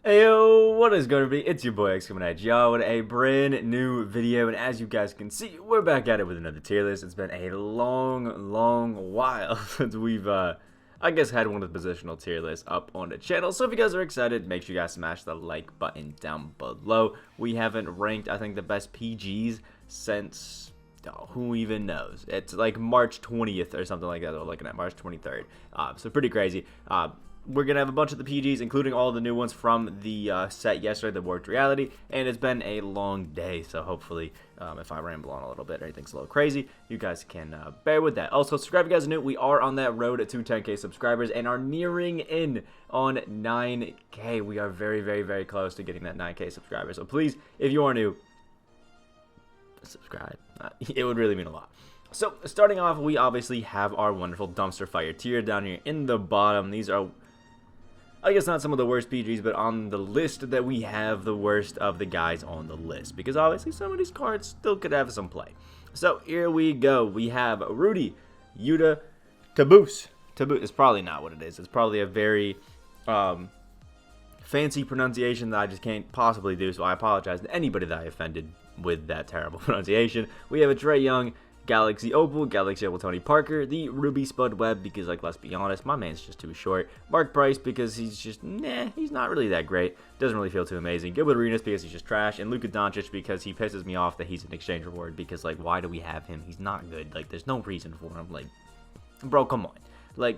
Hey yo, what is going to be? It's your boy Excapar, y'all, with a brand new video, and as you guys can see, we're back at it with another tier list. It's been a long while since we've, I guess, had one of the positional tier lists up on the channel. So if you guys are excited, make sure you guys smash the like button down below. We haven't ranked, I think, the best PGs since, oh, who even knows? It's like March 20th or something like that. We're looking at March 23rd. So pretty crazy. We're going to have a bunch of the PGs, including all the new ones from the set yesterday, the Warped Reality, and it's been a long day, so hopefully, if I ramble on a little bit or anything's a little crazy, you guys can bear with that. Also, subscribe if you guys are new. We are on that road to 10K subscribers and are nearing in on 9K. We are very close to getting that 9K subscribers, so please, if you are new, subscribe. It would really mean a lot. So, starting off, we obviously have our wonderful Dumpster Fire tier down here in the bottom. These are, I guess, not some of the worst PGs, but on the list that we have the worst of the guys on the list, because obviously some of these cards still could have some play. So here we go. We have Rudy, Yuda, Taboose. Taboose is probably not what it is. It's probably a very fancy pronunciation that I just can't possibly do, so I apologize to anybody that I offended with that terrible pronunciation. We have a Trae Young, Galaxy Opal, Galaxy Opal Tony Parker, the Ruby Spud Webb, because, like, let's be honest, my man's just too short. Mark Price, because he's just, he's not really that great. Doesn't really feel too amazing. Gilbert Arenas, because he's just trash. And Luka Doncic, because he pisses me off that he's an exchange reward, because, like, why do we have him? He's not good. Like, there's no reason for him. Like, bro, come on. Like,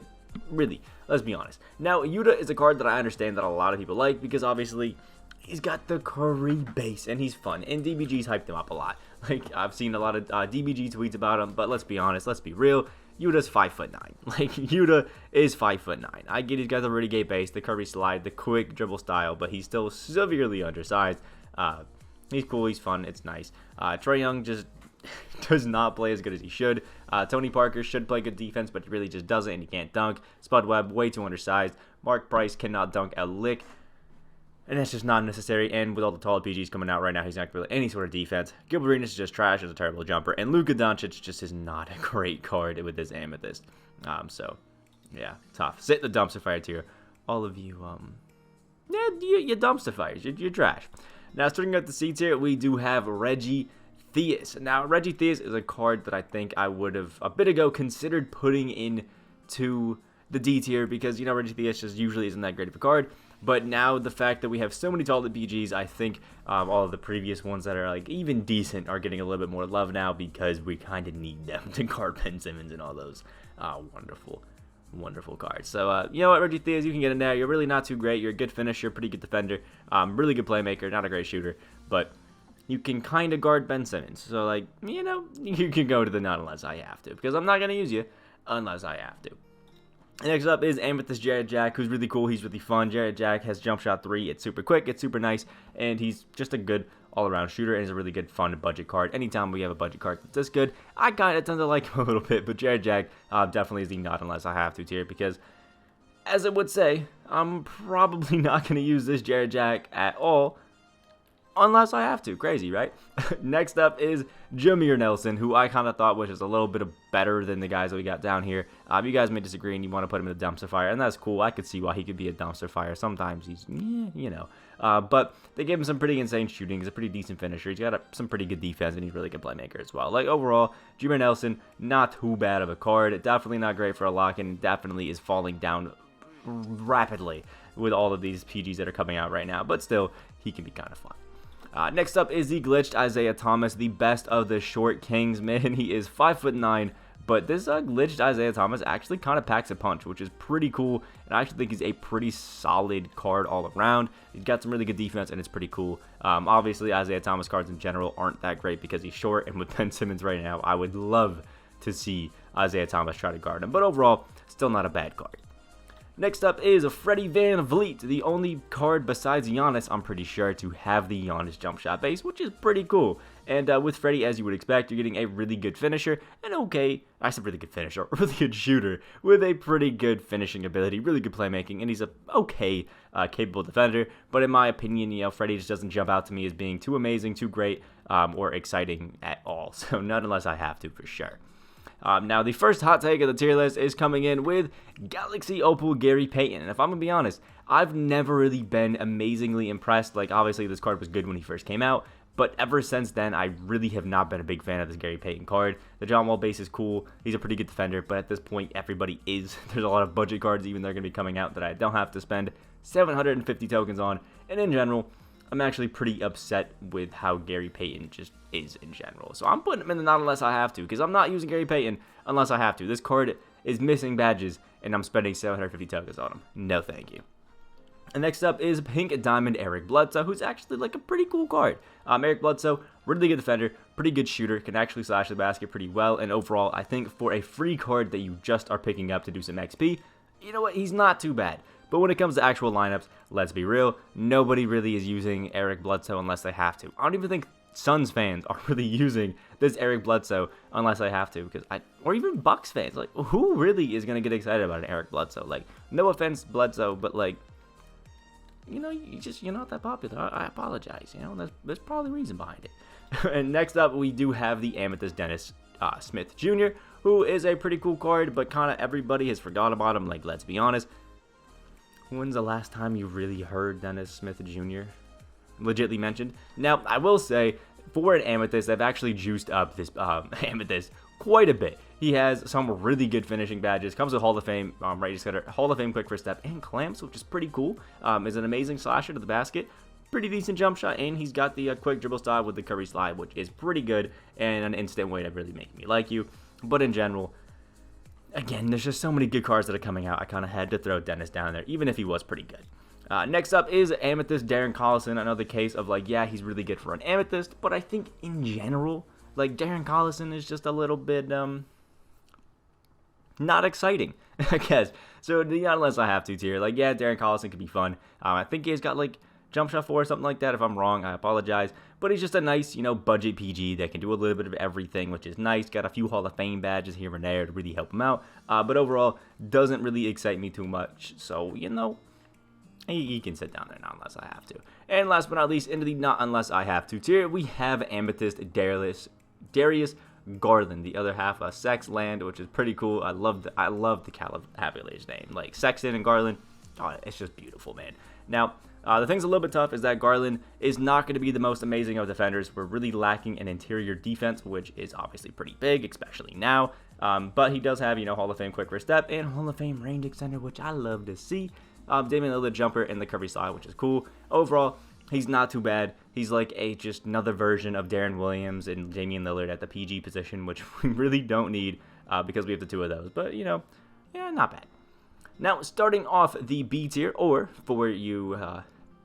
really, let's be honest. Now, Yuda is a card that I understand that a lot of people like, because, obviously, he's got the Curry base, and he's fun, and DBG's hyped him up a lot. Like, I've seen a lot of DBG tweets about him, but let's be honest, let's be real. Yuda's 5'9". Like, Yuda is 5'9". I get he's got the really gay base, the Curry slide, the quick dribble style, but he's still severely undersized. He's cool, he's fun, it's nice. Trae Young just does not play as good as he should. Tony Parker should play good defense, but he really just doesn't, and he can't dunk. Spud Webb, way too undersized. Mark Price cannot dunk a lick, and that's just not necessary. And with all the tall PGs coming out right now, he's not really any sort of defense. Gilbert Arenas is just trash as a terrible jumper. And Luka Doncic just is not a great card with his Amethyst. So, yeah, tough. Sit in the Dumpster Fire tier. All of you, yeah, you Dumpster Fires. You're trash. Now, starting at the C tier, we do have Reggie Theis. Now, Reggie Theis is a card that I think I would have, a bit ago, considered putting into the D tier, because, you know, Reggie Theis just usually isn't that great of a card. But now the fact that we have so many talented PGs, I think all of the previous ones that are like even decent are getting a little bit more love now, because we kind of need them to guard Ben Simmons and all those wonderful cards. So, you know what, Reggie Theis, you can get in there. You're really not too great. You're a good finisher, pretty good defender, really good playmaker, not a great shooter, but you can kind of guard Ben Simmons. So, like, you know, you can go to the not unless I have to, because I'm not going to use you unless I have to. Next up is Amethyst Jarrett Jack, who's really cool. He's really fun. Jarrett Jack has jump shot 3. It's super quick. It's super nice. And he's just a good all-around shooter. And he's a really good, fun budget card. Anytime we have a budget card that's this good, I kind of tend to like him a little bit. But Jarrett Jack definitely is the not unless I have to tier, because, as it would say, I'm probably not going to use this Jarrett Jack at all unless I have to. Crazy, right? Next up is Jamir Nelson, who I kind of thought was just a little bit better than the guys that we got down here. You guys may disagree and you want to put him in the dumpster fire, and that's cool. I could see why he could be a dumpster fire. Sometimes he's, you know. But they gave him some pretty insane shooting. He's a pretty decent finisher. He's got some pretty good defense, and he's a really good playmaker as well. Like, overall, Jamir Nelson, not too bad of a card. Definitely not great for a lock, and definitely is falling down rapidly with all of these PGs that are coming out right now. But still, he can be kind of fun. Next up is the glitched Isaiah Thomas, the best of the short kings. Man, he is 5'9", but this glitched Isaiah Thomas actually kind of packs a punch, which is pretty cool, and I actually think he's a pretty solid card all around. He's got some really good defense, and it's pretty cool. Obviously, Isaiah Thomas cards in general aren't that great because he's short, and with Ben Simmons right now, I would love to see Isaiah Thomas try to guard him, but overall, still not a bad card. Next up is Freddy Van Vliet, the only card besides Giannis, I'm pretty sure, to have the Giannis jump shot base, which is pretty cool. And with Freddy, as you would expect, you're getting a really good finisher, and I said really good finisher, really good shooter, with a pretty good finishing ability, really good playmaking, and he's a capable defender. But in my opinion, you know, Freddy just doesn't jump out to me as being too amazing, too great, or exciting at all. So not unless I have to, for sure. Now, the first hot take of the tier list is coming in with Galaxy Opal Gary Payton. And if I'm going to be honest, I've never really been amazingly impressed. Like, obviously, this card was good when he first came out. But ever since then, I really have not been a big fan of this Gary Payton card. The Jamal base is cool. He's a pretty good defender. But at this point, everybody is. There's a lot of budget cards even that are going to be coming out that I don't have to spend 750 tokens on. And in general, I'm actually pretty upset with how Gary Payton just is in general. So I'm putting him in the not unless I have to, because I'm not using Gary Payton unless I have to. This card is missing badges, and I'm spending 750 tokens on him. No thank you. And next up is Pink Diamond Eric Bledsoe, who's actually like a pretty cool card. Eric Bledsoe, really good defender, pretty good shooter, can actually slash the basket pretty well, and overall, I think for a free card that you just are picking up to do some XP, you know what, he's not too bad. But when it comes to actual lineups, let's be real, nobody really is using Eric Bledsoe unless they have to. I don't even think Suns fans are really using this Eric Bledsoe unless they have to, or even Bucks fans. Like, who really is going to get excited about an Eric Bledsoe? Like, no offense, Bledsoe, but like, you know, you're not that popular. I apologize. You know, there's probably a reason behind it. And next up, we do have the Amethyst Dennis Smith Jr., who is a pretty cool card, but kind of everybody has forgot about him. Like, let's be honest. When's the last time you really heard Dennis Smith Jr. legitly mentioned? Now, I will say, for an Amethyst, I've actually juiced up this Amethyst quite a bit. He has some really good finishing badges. Comes with Hall of Fame, right setter, Hall of Fame quick first step, and clamps, which is pretty cool. Is an amazing slasher to the basket. Pretty decent jump shot, and he's got the quick dribble style with the Curry slide, which is pretty good, and an instant way to really make me like you. But in general, again, there's just so many good cards that are coming out. I kind of had to throw Dennis down there, even if he was pretty good. Next up is Amethyst Darren Collison. Another case of like, yeah, he's really good for an Amethyst, but I think in general, like Darren Collison is just a little bit not exciting, I guess. So not unless I have to tier. Like, yeah, Darren Collison could be fun. I think he's got like jump shot 4 or something like that. If I'm wrong, I apologize. But he's just a nice, you know, budget PG that can do a little bit of everything, which is nice. Got a few Hall of Fame badges here and there to really help him out. But overall, doesn't really excite me too much. So, you know, he can sit down there not unless I have to. And last but not least, into the not unless I have to tier, we have Amethyst Darius Garland, the other half of Sex Land, which is pretty cool. I love the Califabilator's name. Like, Sexton and Garland, oh, it's just beautiful, man. Now, the thing's a little bit tough is that Garland is not going to be the most amazing of defenders. We're really lacking an interior defense, which is obviously pretty big, especially now. But he does have, you know, Hall of Fame quick first step and Hall of Fame range extender, which I love to see. Damian Lillard jumper and the Curry slide, which is cool. Overall, he's not too bad. He's like just another version of Darren Williams and Damian Lillard at the PG position, which we really don't need because we have the two of those. But, you know, yeah, not bad. Now, starting off the B tier, or for you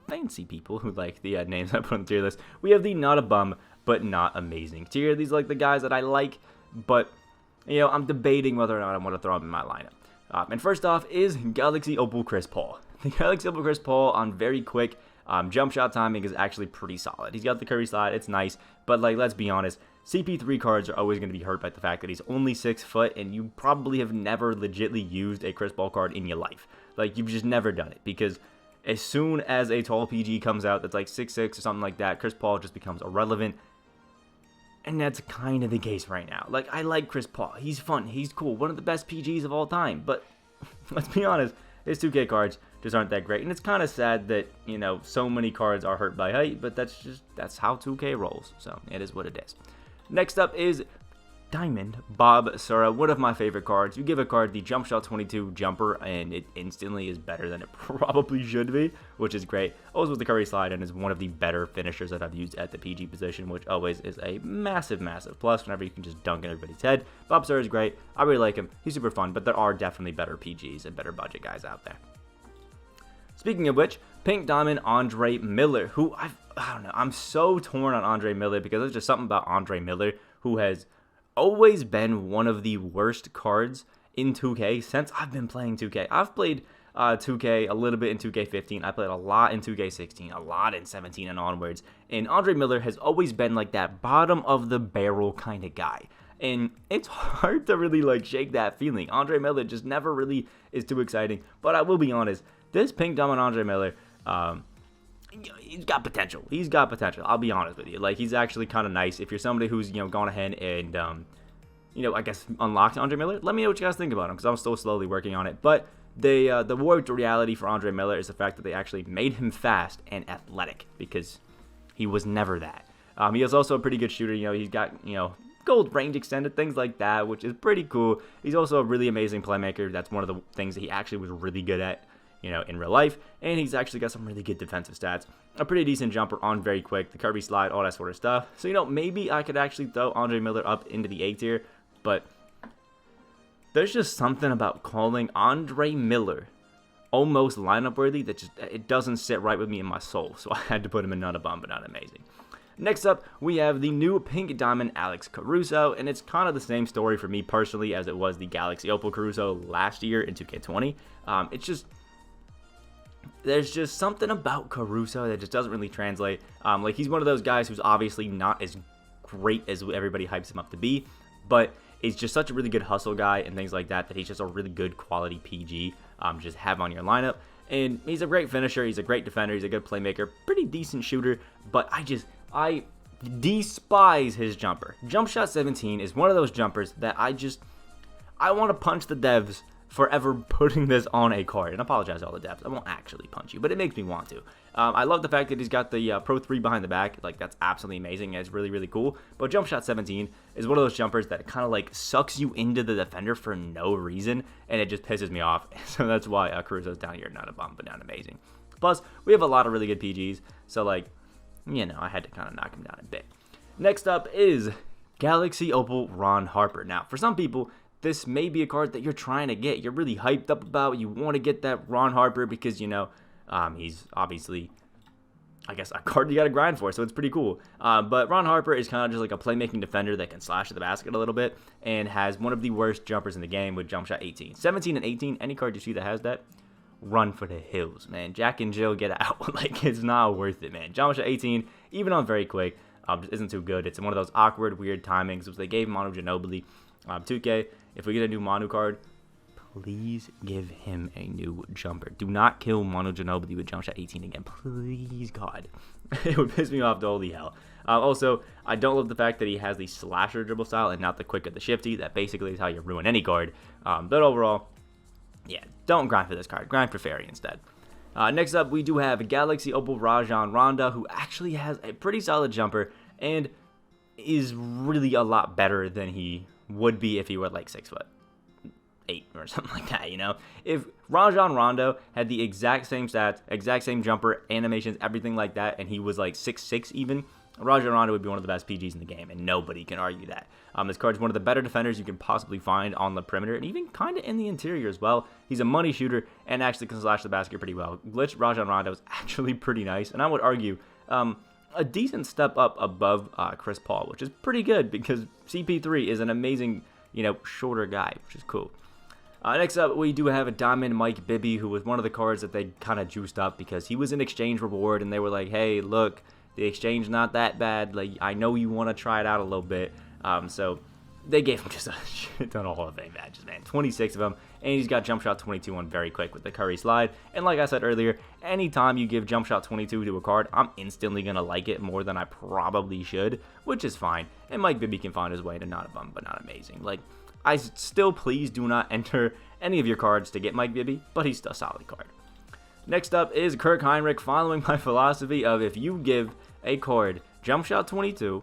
fancy people who like the names I put on the tier list, we have the not a bum, but not amazing tier. These are like the guys that I like, but, you know, I'm debating whether or not I want to throw them in my lineup. And first off is Galaxy Opal Chris Paul. The Galaxy Opal Chris Paul on very quick jump shot timing is actually pretty solid. He's got the Curry slide, it's nice, but like, let's be honest, CP3 cards are always going to be hurt by the fact that he's only 6 foot, and you probably have never legitly used a Chris Paul card in your life. Like, you've just never done it, because as soon as a tall PG comes out that's like 6'6" or something like that, Chris Paul just becomes irrelevant. And that's kind of the case right now. Like, I like Chris Paul. He's fun. He's cool. One of the best PGs of all time. But let's be honest, his 2K cards just aren't that great. And it's kind of sad that, you know, so many cards are hurt by height. But that's how 2K rolls. So it is what it is. Next up is Diamond Bob Sura, one of my favorite cards. You give a card the Jump Shot 22 jumper, and it instantly is better than it probably should be, which is great. Always with the Curry slide, and is one of the better finishers that I've used at the PG position, which always is a massive, massive plus whenever you can just dunk in everybody's head. Bob Sura is great. I really like him. He's super fun, but there are definitely better PGs and better budget guys out there. Speaking of which, Pink Diamond Andre Miller, who I don't know, I'm so torn on Andre Miller because there's just something about Andre Miller who has always been one of the worst cards in 2K since I've been playing 2K. I've played 2K a little bit in 2K15. I played a lot in 2K16, a lot in 17 and onwards. And Andre Miller has always been like that bottom of the barrel kind of guy. And it's hard to really like shake that feeling. Andre Miller just never really is too exciting. But I will be honest, this Pink Diamond Andre Miller, he's got potential. He's got potential. I'll be honest with you. Like, he's actually kind of nice. If you're somebody who's, you know, gone ahead and I guess unlocked Andre Miller. Let me know what you guys think about him, because I'm still slowly working on it. But the warped reality for Andre Miller is the fact that they actually made him fast and athletic, because he was never that. He is also a pretty good shooter. He's got, gold range extended, things like that, which is pretty cool. He's also a really amazing playmaker. That's one of the things that he actually was really good at, in real life. And he's actually got some really good defensive stats. A pretty decent jumper on very quick, the Kirby slide, all that sort of stuff. So, maybe I could actually throw Andre Miller up into the A tier, but there's just something about calling Andre Miller almost lineup worthy that it doesn't sit right with me in my soul. So I had to put him in not a bum, but not amazing. Next up, we have the new Pink Diamond Alex Caruso, and it's kind of the same story for me personally as it was the Galaxy Opal Caruso last year in 2K20. There's just something about Caruso that just doesn't really translate. He's one of those guys who's obviously not as great as everybody hypes him up to be, but is just such a really good hustle guy and things like that he's just a really good quality PG just have on your lineup. And he's a great finisher, he's a great defender, he's a good playmaker, pretty decent shooter, but I despise his jumper. Jump shot 17 is one of those jumpers that I want to punch the devs for ever putting this on a card. And I apologize to all the devs. I won't actually punch you, but it makes me want to. I love the fact that he's got the Pro 3 behind the back. That's absolutely amazing. It's really, really cool. But jump shot 17 is one of those jumpers that kind of sucks you into the defender for no reason, and it just pisses me off. So that's why Caruso's down here. Not a bum, but not amazing. Plus, we have a lot of really good PGs. So, I had to kind of knock him down a bit. Next up is Galaxy Opal Ron Harper. Now, for some people, this may be a card that you're trying to get. You're really hyped up about. You want to get that Ron Harper because, he's obviously, I guess, a card you got to grind for, so it's pretty cool. But Ron Harper is kind of just a playmaking defender that can slash at the basket a little bit and has one of the worst jumpers in the game with jump shot 18. 17 and 18, any card you see that has that, run for the hills, man. Jack and Jill, get out. It's not worth it, man. Jump shot 18, even on very quick, just isn't too good. It's one of those awkward, weird timings, which they gave Manu Ginobili. 2K, if we get a new Manu card, please give him a new jumper. Do not kill Manu Ginobili with jump shot 18 again. Please, God. It would piss me off to holy hell. Also, I don't love the fact that he has the slasher dribble style and not the quick of the shifty. That basically is how you ruin any card. But overall, yeah, don't grind for this card. Grind for Fairy instead. Next up, we do have Galaxy Opal Rajon Ronda, who actually has a pretty solid jumper and is really a lot better than he would be if he were 6'8" or something like that, If Rajon Rondo had the exact same stats, exact same jumper, animations, everything like that, and he was 6'6" even, Rajon Rondo would be one of the best PGs in the game, and nobody can argue that. This card's one of the better defenders you can possibly find on the perimeter, and even kind of in the interior as well. He's a money shooter, and actually can slash the basket pretty well. Glitch Rajon Rondo is actually pretty nice, and I would argue a decent step up above Chris Paul, which is pretty good, because CP3 is an amazing, shorter guy, which is cool. Next up, we do have a Diamond Mike Bibby, who was one of the cards that they kind of juiced up because he was an exchange reward, and they were like, hey, look, the exchange not that bad. I know you want to try it out a little bit. So they gave him just a shit ton of Hall of Fame badges, man. 26 of them, and he's got jump shot 22 on very quick with the Curry slide. And like I said earlier, anytime you give jump shot 22 to a card, I'm instantly going to like it more than I probably should, which is fine. And Mike Bibby can find his way to not a bum, but not amazing. I still, please do not enter any of your cards to get Mike Bibby, but he's still a solid card. Next up is Kirk Heinrich, following my philosophy of if you give a card jump shot 22,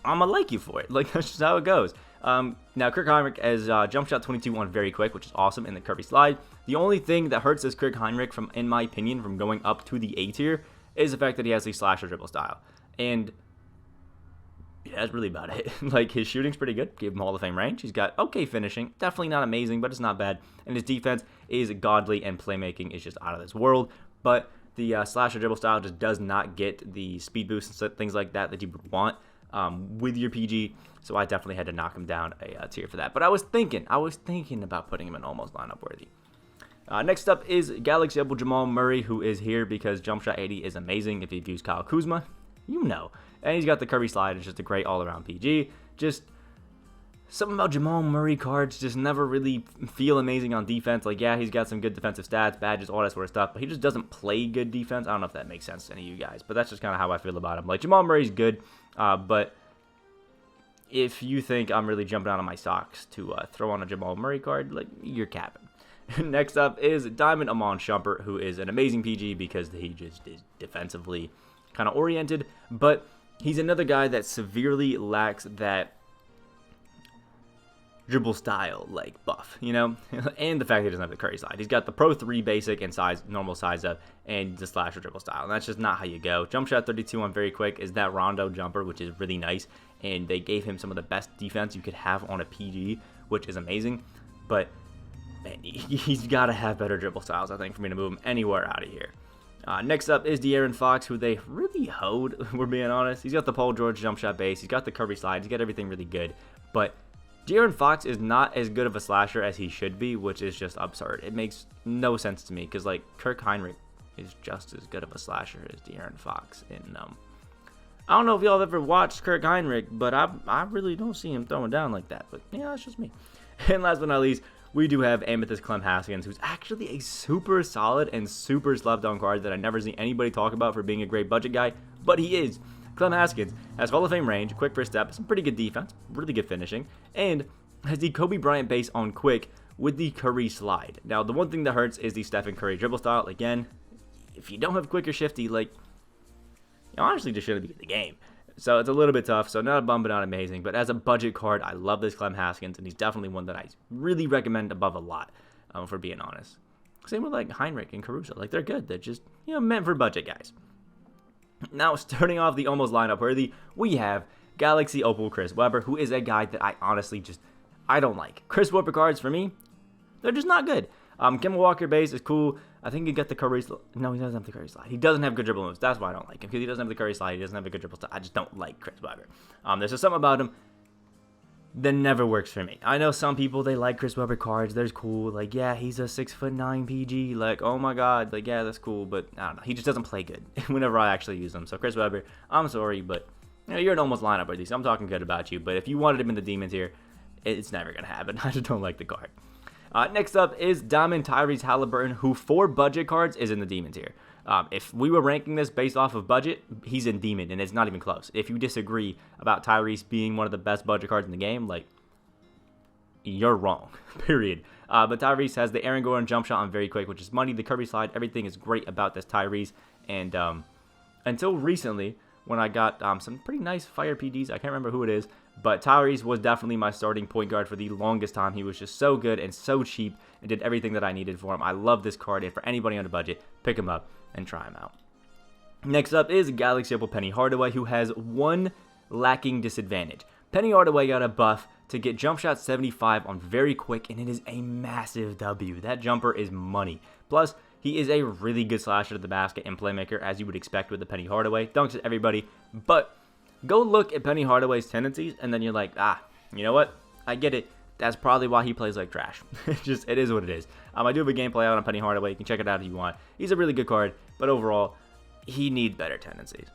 I'm going to like you for it. That's just how it goes. Now, Kirk Heinrich has jump shot 22 on very quick, which is awesome in the Kirby slide. The only thing that hurts this Kirk Heinrich, in my opinion, from going up to the A tier is the fact that he has the slasher dribble style. And yeah, that's really about it. His shooting's pretty good. Give him Hall of Fame range. He's got okay finishing. Definitely not amazing, but it's not bad. And his defense is godly, and playmaking is just out of this world. But the slasher dribble style just does not get the speed boost and things like that you would want with your PG. So I definitely had to knock him down a tier for that. But I was thinking about putting him in almost lineup worthy. Next up is Galaxy Opal Jamal Murray, who is here because jump shot 80 is amazing if you've used Kyle Kuzma. And he's got the Curry slide. It's just a great all-around PG. Just something about Jamal Murray cards just never really feel amazing on defense. Yeah, he's got some good defensive stats, badges, all that sort of stuff, but he just doesn't play good defense. I don't know if that makes sense to any of you guys, but that's just kind of how I feel about him. Jamal Murray's good, but if you think I'm really jumping out of my socks to throw on a Jamal Murray card, like, you're capping. Next up is Diamond Amon Shumpert, who is an amazing PG because he just is defensively kind of oriented, but he's another guy that severely lacks that dribble style like buff, you know, and the fact that he doesn't have the Curry slide. He's got the Pro 3 basic and normal size up, and the slasher dribble style, and that's just not how you go. Jump shot 32 on very quick is that Ronda jumper, which is really nice, and they gave him some of the best defense you could have on a PG, which is amazing, but man, he's got to have better dribble styles, I think, for me to move him anywhere out of here. Next up is De'Aaron Fox, who they really hoed, we're being honest. He's got the Paul George jump shot base, he's got the Curry slide, he's got everything really good, but De'Aaron Fox is not as good of a slasher as he should be, which is just absurd. It makes no sense to me, because, like, Kirk Heinrich is just as good of a slasher as De'Aaron Fox. And I don't know if y'all have ever watched Kirk Heinrich, but I really don't see him throwing down like that. But, yeah, that's just me. And last but not least, we do have Amethyst Clem Haskins, who's actually a super solid and super slept on card that I never see anybody talk about for being a great budget guy, but he is. Clem Haskins has Hall of Fame range, quick first step, some pretty good defense, really good finishing, and has the Kobe Bryant base on quick with the Curry slide. Now, the one thing that hurts is the Stephen Curry dribble style. Again, if you don't have quick or shifty, like, you honestly just shouldn't be in the game. So it's a little bit tough, so not a bum, but not amazing. But as a budget card, I love this Clem Haskins, and he's definitely one that I really recommend above a lot, for being honest. Same with, like, Heinrich and Caruso. Like, they're good. They're just, you know, meant for budget guys. Now, starting off the almost lineup worthy, we have Galaxy Opal Chris Webber, who is a guy that I honestly just, I don't like. Chris Webber cards, for me, they're just not good. Kemba Walker base is cool. I think you get the Curry slide. No, he doesn't have the Curry slide. He doesn't have good dribble moves. That's why I don't like him, because he doesn't have the Curry slide. He doesn't have a good dribble style. I just don't like Chris Webber. There's just something about him that never works for me. I know some people, they like Chris Webber cards. They're cool. Like, yeah, he's a 6'9" PG. Like, oh my god. Like, yeah, that's cool. But I don't know. He just doesn't play good whenever I actually use him. So, Chris Webber, I'm sorry, but you know, you're an almost lineup worthy. So I'm talking good about you. But if you wanted him in the Demons here, it's never going to happen. I just don't like the card. Next up is Diamond Tyrese Haliburton, who for budget cards is in the Demons here. If we were ranking this based off of budget, he's in Demon, and it's not even close. If you disagree about Tyrese being one of the best budget cards in the game, like, you're wrong, period. But Tyrese has the Aaron Gordon jump shot on very quick, which is money. The Curry slide, everything is great about this Tyrese. And until recently, when I got some pretty nice fire PDs, I can't remember who it is, but Tyrese was definitely my starting point guard for the longest time. He was just so good and so cheap and did everything that I needed for him. I love this card, and for anybody on a budget, pick him up and try him out. Next up is Galaxy Opal Penny Hardaway, who has one lacking disadvantage. Penny Hardaway got a buff to get jump shot 75 on very quick, and it is a massive W. That jumper is money. Plus, he is a really good slasher to the basket and playmaker, as you would expect with the Penny Hardaway. Dunks at everybody, but go look at Penny Hardaway's tendencies, and then you're like, you know what? I get it. That's probably why he plays like trash. It is what it is. I do have a gameplay out on Penny Hardaway. You can check it out if you want. He's a really good card, but overall, he needs better tendencies.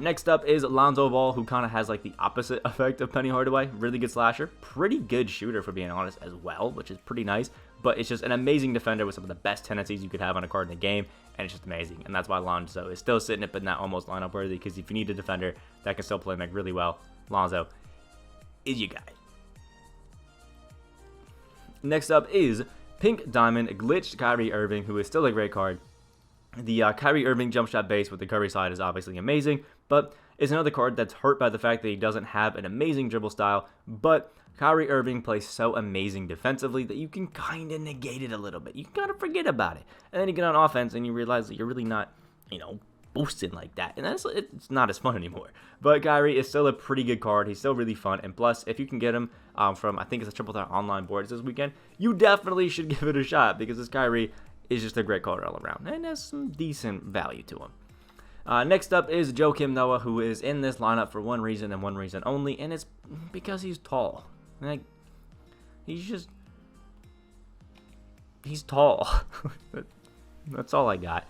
Next up is Lonzo Ball, who kind of has like the opposite effect of Penny Hardaway. Really good slasher. Pretty good shooter, for being honest, as well, which is pretty nice. But it's just an amazing defender with some of the best tendencies you could have on a card in the game, and it's just amazing. And that's why Lonzo is still sitting it, but not almost lineup worthy, because if you need a defender that can still play make really well, Lonzo is your guy. Next up is Pink Diamond Glitched Kyrie Irving, who is still a great card. The Kyrie Irving jump shot base with the Curry slide is obviously amazing, but it's another card that's hurt by the fact that he doesn't have an amazing dribble style, but Kyrie Irving plays so amazing defensively that you can kind of negate it a little bit. You can kind of forget about it. And then you get on offense and you realize that you're really not, boosting like that. And it's not as fun anymore. But Kyrie is still a pretty good card. He's still really fun. And plus, if you can get him from, I think it's a Triple Threat online boards this weekend, you definitely should give it a shot, because this Kyrie is just a great card all around and has some decent value to him. Next up is Joakim Noah, who is in this lineup for one reason and one reason only, and it's because he's tall. Like, he's tall. That's all I got.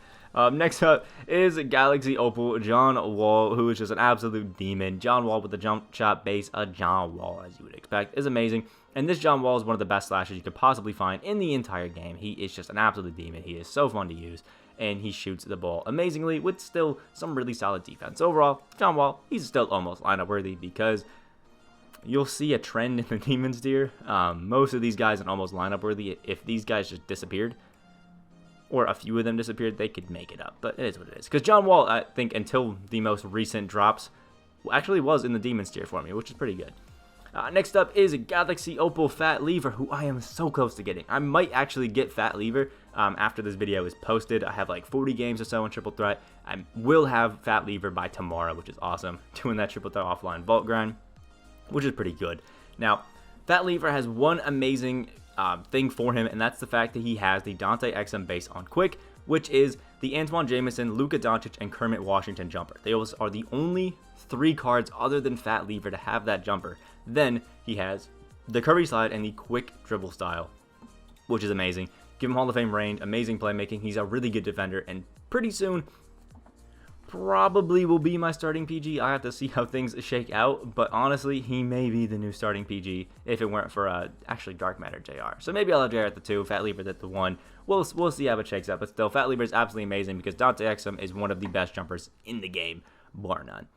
Next up is Galaxy Opal John Wall, who is just an absolute demon. John Wall with the jump shot base. John Wall, as you would expect, is amazing. And this John Wall is one of the best slashers you could possibly find in the entire game. He is just an absolute demon. He is so fun to use, and he shoots the ball amazingly with still some really solid defense. Overall, John Wall, he's still almost lineup worthy, because you'll see a trend in the Demons tier. Most of these guys are almost lineup worthy. If these guys just disappeared, or a few of them disappeared, they could make it up. But it is what it is. Because John Wall, I think, until the most recent drops, actually was in the Demons tier for me, which is pretty good. Next up is Galaxy Opal Fat Lever, who I am so close to getting. I might actually get Fat Lever after this video is posted. I have like 40 games or so in Triple Threat. I will have Fat Lever by tomorrow, which is awesome. Doing that Triple Threat offline vault grind, which is pretty good. Now, Fat Lever has one amazing thing for him, and that's the fact that he has the Dante XM base on quick, which is the Antoine Jamison, Luka Doncic, and Kermit Washington jumper. They are the only 3 cards other than Fat Lever to have that jumper. Then he has the Curry slide and the quick dribble style, which is amazing. Give him Hall of Fame range, amazing playmaking. He's a really good defender, and pretty soon probably will be my starting PG. I have to see how things shake out, but honestly, he may be the new starting PG if it weren't for actually Dark Matter JR. So maybe I'll have JR at the 2, Fat Lever at the 1. We'll see how it shakes out, but still, Fat Lever is absolutely amazing because Dante Exum is one of the best jumpers in the game, bar none.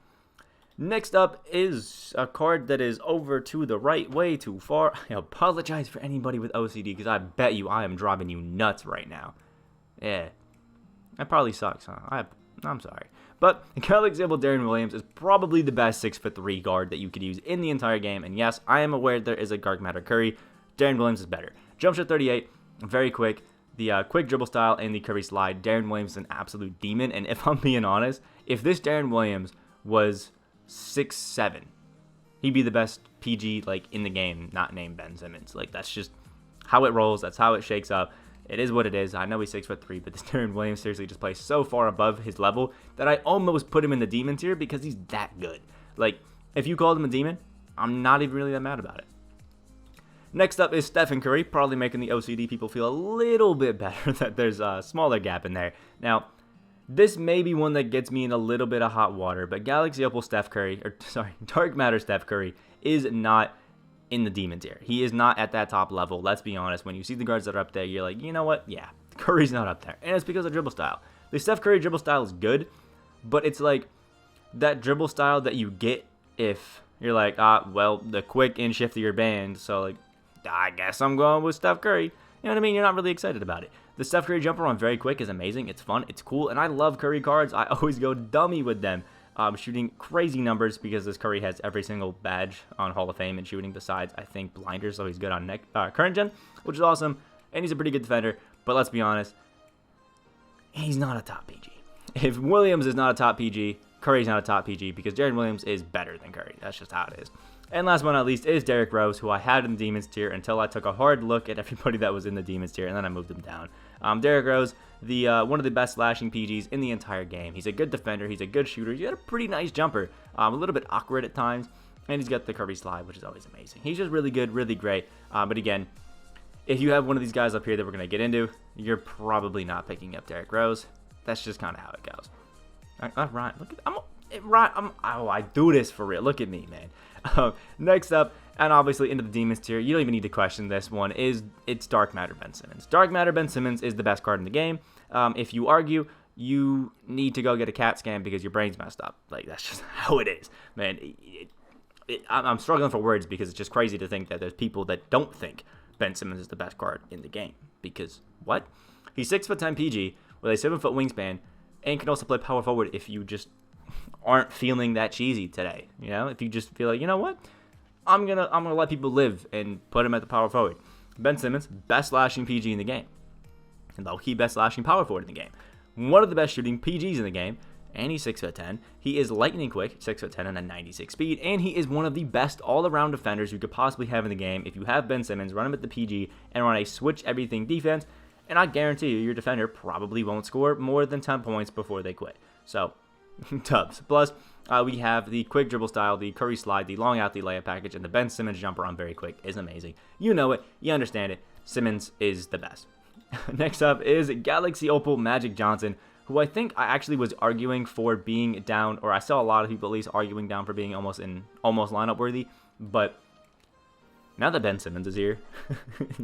Next up is a card that is over to the right, way too far. I apologize for anybody with OCD because I bet you I am driving you nuts right now. Yeah, that probably sucks, huh? I'm sorry. But Galaxy Opal Darren Williams is probably the best 6'3" guard that you could use in the entire game. And yes, I am aware there is a Dark Matter Curry. Darren Williams is better. Jump shot 38, very quick. The quick dribble style and the Curry slide. Darren Williams is an absolute demon. And if I'm being honest, if this Darren Williams was 6'7", he'd be the best PG like in the game, not named Ben Simmons. Like, that's just how it rolls. That's how it shakes up. It is what it is. I know he's 6'3", but this Darren Williams seriously just plays so far above his level that I almost put him in the demon tier because he's that good. Like, if you called him a demon, I'm not even really that mad about it. Next up is Stephen Curry, probably making the OCD people feel a little bit better that there's a smaller gap in there. Now, this may be one that gets me in a little bit of hot water, but Galaxy Opal Steph Curry, Dark Matter Steph Curry is not in the demon tier. He is not at that top level. Let's be honest. When you see the guards that are up there, you're like, you know what? Yeah, Curry's not up there. And it's because of dribble style. The Steph Curry dribble style is good, but it's like that dribble style that you get if you're like, well, the quick and shiftier band, so like, I guess I'm going with Steph Curry. You know what I mean? You're not really excited about it. The Steph Curry jumper on very quick is amazing. It's fun. It's cool. And I love Curry cards. I always go dummy with them. Shooting crazy numbers because this Curry has every single badge on Hall of Fame and shooting besides, I think, blinders. So he's good on current gen, which is awesome. And he's a pretty good defender. But let's be honest, he's not a top PG. If Williams is not a top PG, Curry's not a top PG because Darren Williams is better than Curry. That's just how it is. And last but not least is Derrick Rose, who I had in the Demons tier until I took a hard look at everybody that was in the Demons tier, and then I moved him down. Derrick Rose, one of the best slashing PGs in the entire game. He's a good defender. He's a good shooter. He's got a pretty nice jumper. A little bit awkward at times, and he's got the Curry slide, which is always amazing. He's just really good, really great. But again, if you have one of these guys up here that we're going to get into, you're probably not picking up Derrick Rose. That's just kind of how it goes. Ryan, look at I do this for real. Look at me, man. Next up, and obviously into the Demons tier, you don't even need to question this one, it's Dark Matter Ben Simmons. Dark Matter Ben Simmons is the best card in the game. If you argue, you need to go get a CAT scan because your brain's messed up. Like, that's just how it is, man. I'm struggling for words because it's just crazy to think that there's people that don't think Ben Simmons is the best card in the game. Because, what? He's 6'10" PG with a 7-foot wingspan and can also play power forward if you just aren't feeling that cheesy today. You know, if you just feel like, you know what, I'm gonna let people live and put him at the power forward. Ben Simmons, best slashing PG in the game, and low-key best slashing power forward in the game. One of the best shooting PGs in the game, and he's 6'10". He is lightning quick, 6'10" and a 96 speed, and he is one of the best all-around defenders you could possibly have in the game. If you have Ben Simmons, run him at the PG and run a switch everything defense, and I guarantee you your defender probably won't score more than 10 points before they quit. So, Dubs. Plus, we have the quick dribble style, the Curry slide, the long out, the layup package, and the Ben Simmons jumper on very quick is amazing. You know it. You understand it. Simmons is the best. Next up is Galaxy Opal Magic Johnson, who I think I actually was arguing for being down, or I saw a lot of people at least arguing down for being almost lineup worthy. But now that Ben Simmons is here,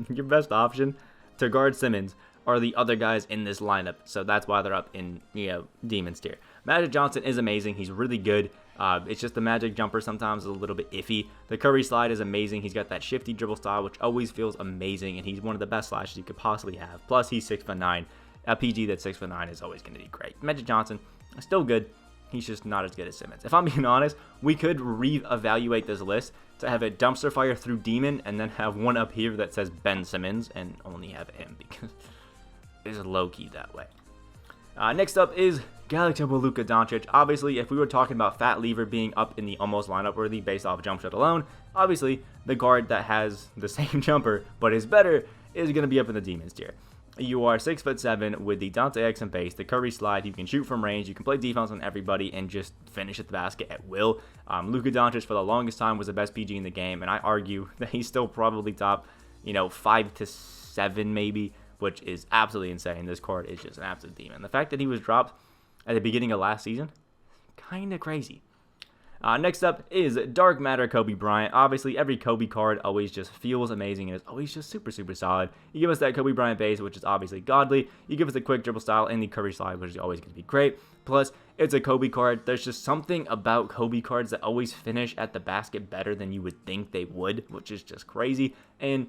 your best option to guard Simmons are the other guys in this lineup, so that's why they're up in Demons tier. Magic Johnson is amazing. He's really good. It's just the magic jumper sometimes is a little bit iffy. The Curry slide is amazing. He's got that shifty dribble style, which always feels amazing, and he's one of the best slashes you could possibly have. Plus, he's 6'9". A PG that's 6'9" is always going to be great. Magic Johnson, still good. He's just not as good as Simmons. If I'm being honest, we could re-evaluate this list to have a dumpster fire through Demon and then have one up here that says Ben Simmons and only have him because it's low-key that way. Next up is Galactical Luka Doncic. Obviously, if we were talking about Fat Lever being up in the almost lineup worthy based off jump shot alone, obviously the guard that has the same jumper but is better is going to be up in the Demons tier. You are 6'7" with the Dante Exum base, the Curry slide. You can shoot from range. You can play defense on everybody and just finish at the basket at will. Luka Doncic for the longest time was the best PG in the game, and I argue that he's still probably top, 5 to 7 maybe, which is absolutely insane. This card is just an absolute demon. The fact that he was dropped at the beginning of last season, kind of crazy. Next up is Dark Matter Kobe Bryant. Obviously, every Kobe card always just feels amazing and is always just super, super solid. You give us that Kobe Bryant base, which is obviously godly. You give us the quick dribble style and the Curry slide, which is always going to be great. Plus, it's a Kobe card. There's just something about Kobe cards that always finish at the basket better than you would think they would, which is just crazy. And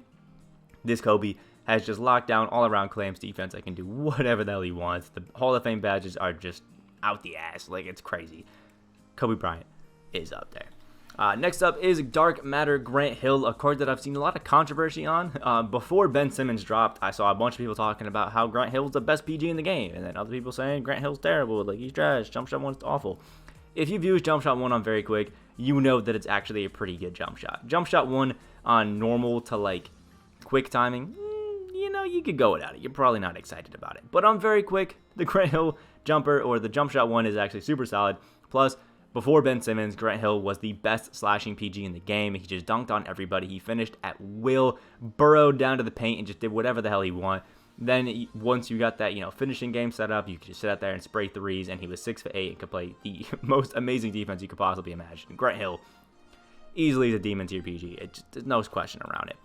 this Kobe has just locked down all-around Clem's defense. I can do whatever the hell he wants. The Hall of Fame badges are just out the ass. Like, it's crazy. Kobe Bryant is up there. Next up is Dark Matter Grant Hill, a card that I've seen a lot of controversy on. Before Ben Simmons dropped, I saw a bunch of people talking about how Grant Hill's the best PG in the game, and then other people saying Grant Hill's terrible, like he's trash, jump shot 1's awful. If you've used jump shot 1 on very quick, you know that it's actually a pretty good jump shot. Jump shot 1 on normal to like quick timing, you could go without it. You're probably not excited about it. But on very quick, the Grant Hill jumper or the jump shot 1 is actually super solid. Plus, before Ben Simmons, Grant Hill was the best slashing PG in the game. He just dunked on everybody. He finished at will, burrowed down to the paint, and just did whatever the hell he wanted. Then once you got that, finishing game set up, you could just sit out there and spray threes, and he was 6'8" and could play the most amazing defense you could possibly imagine. Grant Hill easily is a demon tier PG. There's no question around it.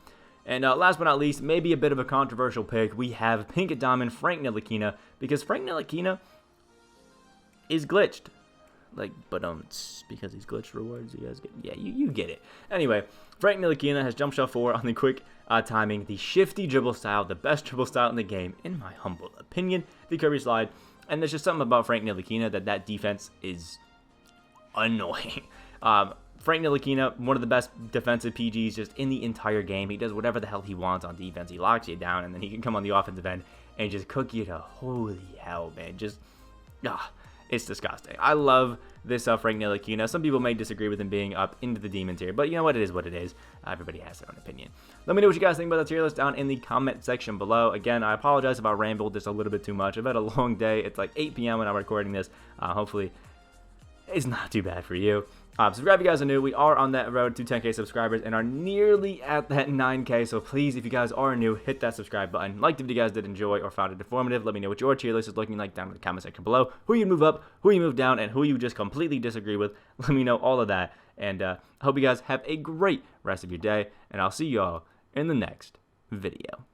And last but not least, maybe a bit of a controversial pick, we have Pink Diamond Frank Ntilikina, because Frank Ntilikina is glitched. Because he's glitched rewards, you guys get, you get it. Anyway, Frank Ntilikina has jump shot 4 on the quick timing, the shifty dribble style, the best dribble style in the game, in my humble opinion, the Curry slide, and there's just something about Frank Ntilikina that defense is annoying. Frank Ntilikina, one of the best defensive PGs just in the entire game. He does whatever the hell he wants on defense. He locks you down, and then he can come on the offensive end and just cook you to holy hell, man. It's disgusting. I love this Frank Ntilikina. Some people may disagree with him being up into the demon tier, but you know what? It is what it is. Everybody has their own opinion. Let me know what you guys think about the tier list down in the comment section below. Again, I apologize if I rambled just a little bit too much. I've had a long day. It's like 8 p.m. when I'm recording this. Hopefully, it's not too bad for you. Subscribe if you guys are new. We are on that road to 10K subscribers and are nearly at that 9K. So please, if you guys are new, hit that subscribe button. Like if you guys did enjoy or found it informative. Let me know what your tier list is looking like down in the comment section below. Who you move up, who you move down, and who you just completely disagree with. Let me know all of that. And I hope you guys have a great rest of your day. And I'll see you all in the next video.